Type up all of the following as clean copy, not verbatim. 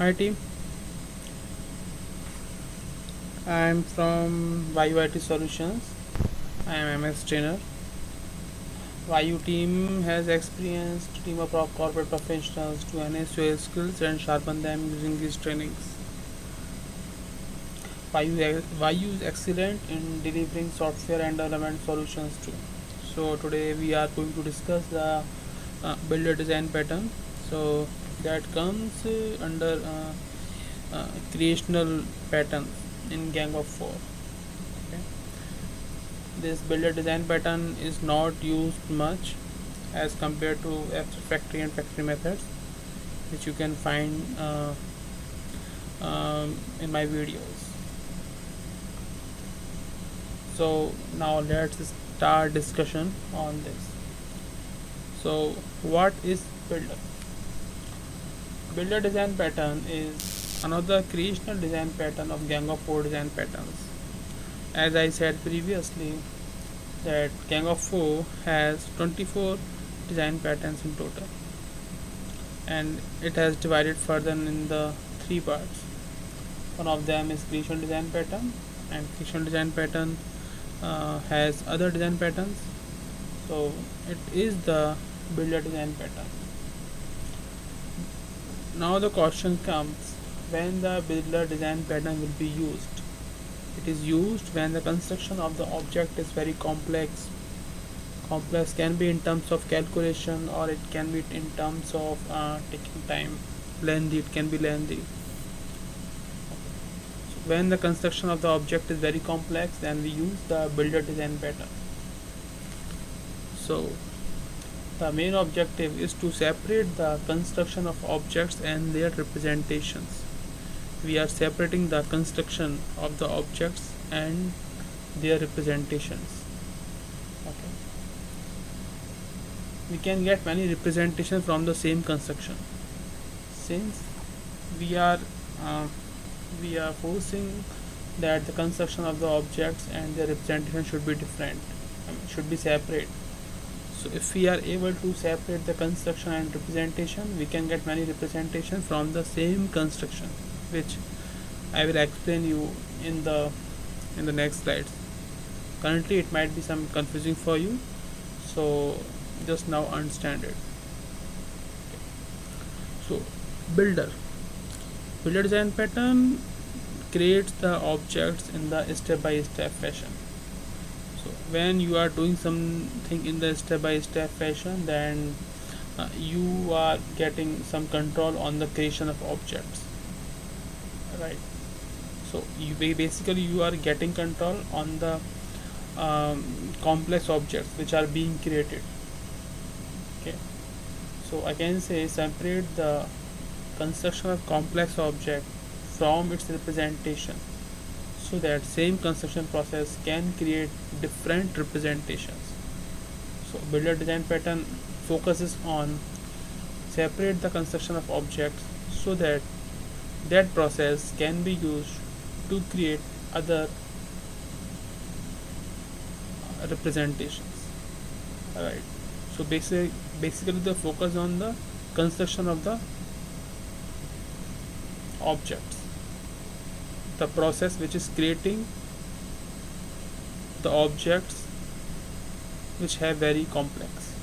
Hi team, I am from YUIT Solutions. I am MS trainer. YU team has experienced team of corporate professionals to enhance your skills and sharpen them using these trainings. YU is excellent in delivering software and development solutions too. So today we are going to discuss the builder design pattern. So that comes under creational pattern in Gang of Four. Okay. This builder design pattern is not used much as compared to factory and factory methods, which you can find in my videos. So now let's start discussion on this. So what is builder? Builder design pattern is another creational design pattern of Gang of Four design patterns. As I said previously, that Gang of Four has 24 design patterns in total, and it has divided further in the three parts. One of them is creational design pattern, and creational design pattern has other design patterns. So it is the builder design pattern. Now the question comes, when the builder design pattern will be used. It is used when the construction of the object is very complex. Complex can be in terms of calculation, or it can be in terms of taking time. Lengthy, it can be lengthy. So when the construction of the object is very complex, then we use the builder design pattern. So the main objective is to separate the construction of objects and their representations. We are separating the construction of the objects and their representations. Okay. We can get many representations from the same construction. Since we are forcing that the construction of the objects and their representation should be different, should be separate. So if we are able to separate the construction and representation, we can get many representations from the same construction, which I will explain you in the next slides. Currently it might be some confusing for you, so just now understand it. So builder design pattern creates the objects in the step-by-step fashion. So when you are doing something in the step-by-step fashion, then you are getting some control on the creation of objects, right? So you are getting control on the complex objects which are being created. Okay, so I can say separate the construction of complex object from its representation, so that same construction process can create different representations. So builder design pattern focuses on separate the construction of objects so that that process can be used to create other representations. Alright, so basically the focus on the construction of the objects, the process which is creating the objects which have very complex.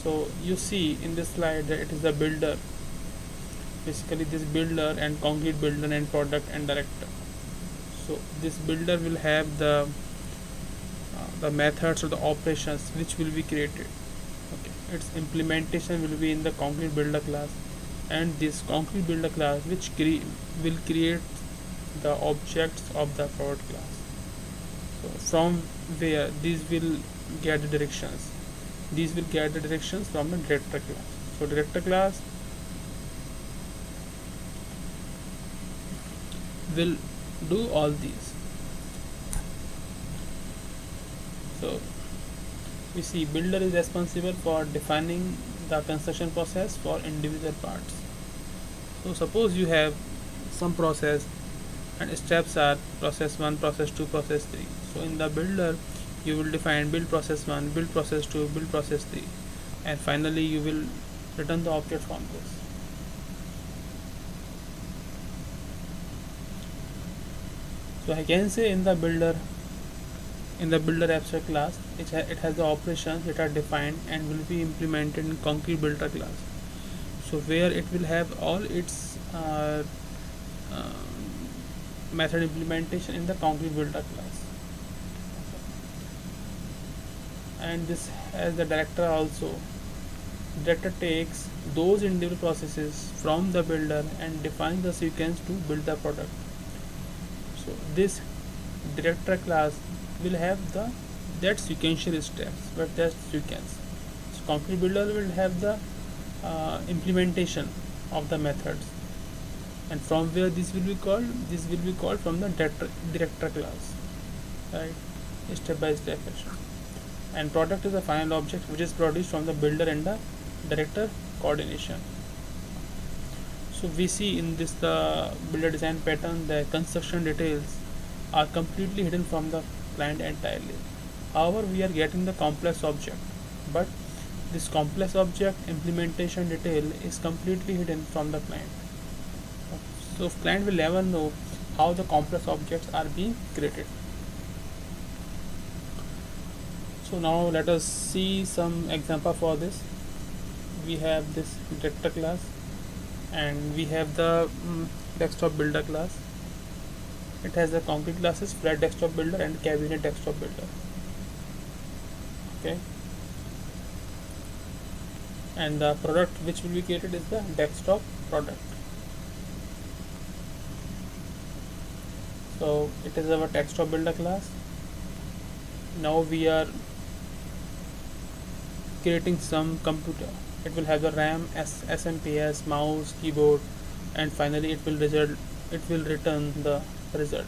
So you see in this slide that it is the builder, basically this builder and concrete builder and product and director. So this builder will have the methods or the operations which will be created. Okay, its implementation will be in the concrete builder class, and this concrete builder class which will create the objects of the product class. So from where these will get the directions, from the director class. So director class will do all these. So we see builder is responsible for defining the construction process for individual parts. So suppose you have some process and steps are process 1, process 2, process 3. So in the builder you will define build process 1, build process 2, build process 3, and finally you will return the object from this. So I can say in the builder abstract class, it has the operations that are defined and will be implemented in concrete builder class. So where it will have all its uh, method implementation in the concrete builder class. And this has the director also. Director takes those individual processes from the builder and defines the sequence to build the product. So this director class will have the that sequential steps, but that sequence. So concrete builder will have the implementation of the methods, and from where this will be called from the director class, right? Step by step fashion. And product is the final object which is produced from the builder and the director coordination. So we see in this the builder design pattern, the construction details are completely hidden from the client entirely. However, we are getting the complex object, but this complex object implementation detail is completely hidden from the client. So client will never know how the complex objects are being created. So now let us see some example for this. We have this director class, and we have the desktop builder class. It has the concrete classes, flat desktop builder and cabinet desktop builder. Okay, and the product which will be created is the desktop product. So it is our desktop builder class. Now we are creating some computer. It will have the RAM, SMPS, mouse, keyboard, and finally it will return the result.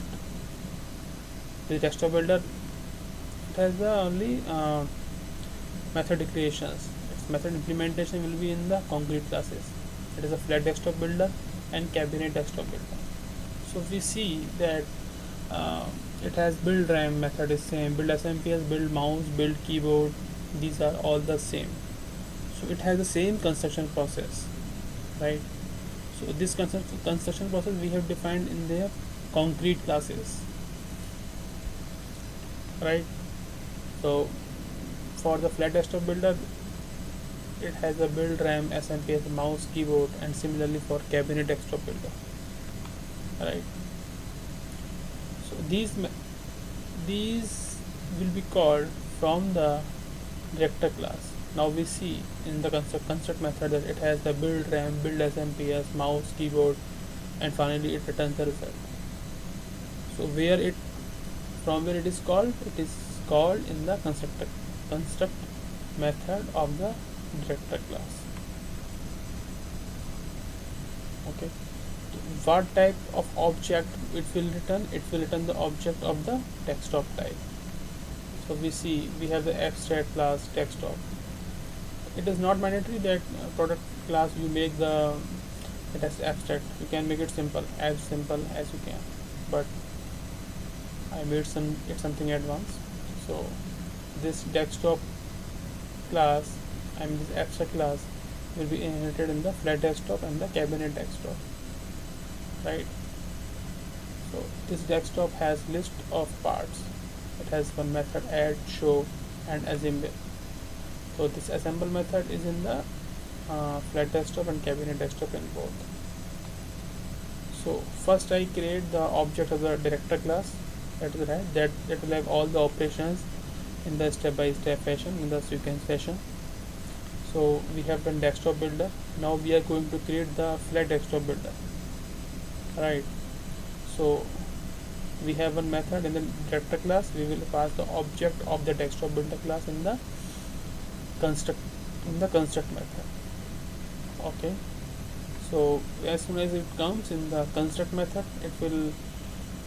The desktop builder, it has the only method declarations. Its method implementation will be in the concrete classes. It is a flat desktop builder and cabinet desktop builder. So we see that it has build RAM method is same, build SMPS, build mouse, build keyboard. These are all the same. So it has the same construction process, right? So this construction process we have defined in their concrete classes, right? So for the flat desktop builder, it has a build RAM, SMPS, mouse, keyboard, and similarly for cabinet desktop builder, right? So these will be called from the director class. Now we see in the construct method that it has the build RAM, build SMPS, mouse, keyboard, and finally it returns the result. So from where it is called in the construct method of the director class. Okay, what type of object it will return? It will return the object of the desktop type. So we have the abstract class desktop. It is not mandatory that product class you make it as abstract. You can make it simple as you can, but I made something advanced. So this desktop class and this abstract class will be inherited in the flat desktop and the cabinet desktop, right? So this desktop has list of parts. It has one method add, show, and assemble. So this assemble method is in the flat desktop and cabinet desktop in both. So first I create the object of the director class, that is right, that will have all the operations in the step by step fashion, in the sequence fashion. So we have done desktop builder. Now we are going to create the flat desktop builder, right? So we have one method in the director class. We will pass the object of the desktop builder class in the construct method. Okay, so as soon as it comes in the construct method, it will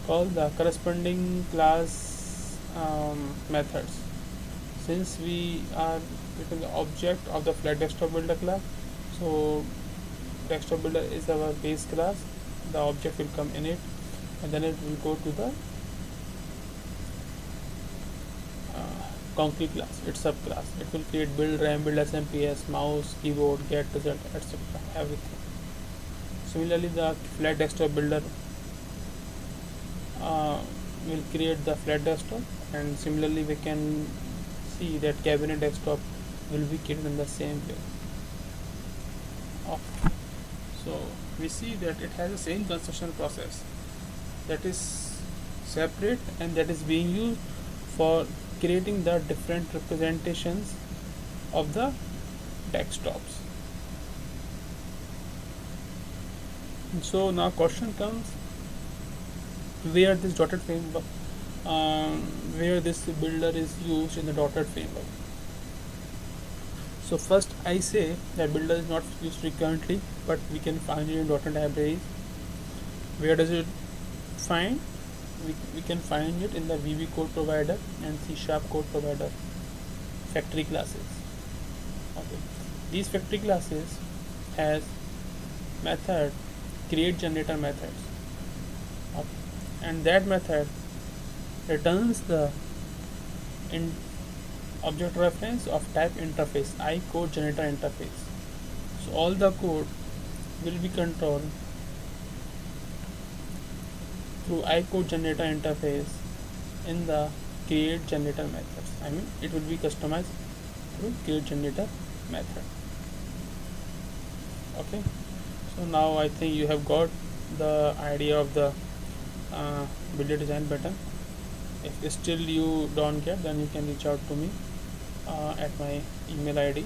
call the corresponding class methods. Since we are getting the object of the flat desktop builder class, so desktop builder is our base class. The object will come in it, and then it will go to the concrete class, its subclass. It will create build RAM, build SMPS, mouse, keyboard, get result, etc. Everything. Similarly, the flat desktop builder will create the flat desktop, and similarly we can see that cabinet desktop will be created in the same way. So we see that it has the same construction process, that is separate, and that is being used for creating the different representations of the desktops. So now question comes, where this dotted framework, where this builder is used in the dotted framework. So first I say that builder is not used frequently, but we can find it in dotted libraries. Where does it find? We can find it in the VB code provider and C# code provider factory classes. Okay. These factory classes has method create generator methods. Okay. And that method returns the object reference of type interface, I code generator interface. So all the code will be controlled through I code generator interface in the create generator methods. I mean, it will be customized through create generator method. Okay. So now I think you have got the idea of the builder design pattern. If still you don't get, then you can reach out to me at my email ID.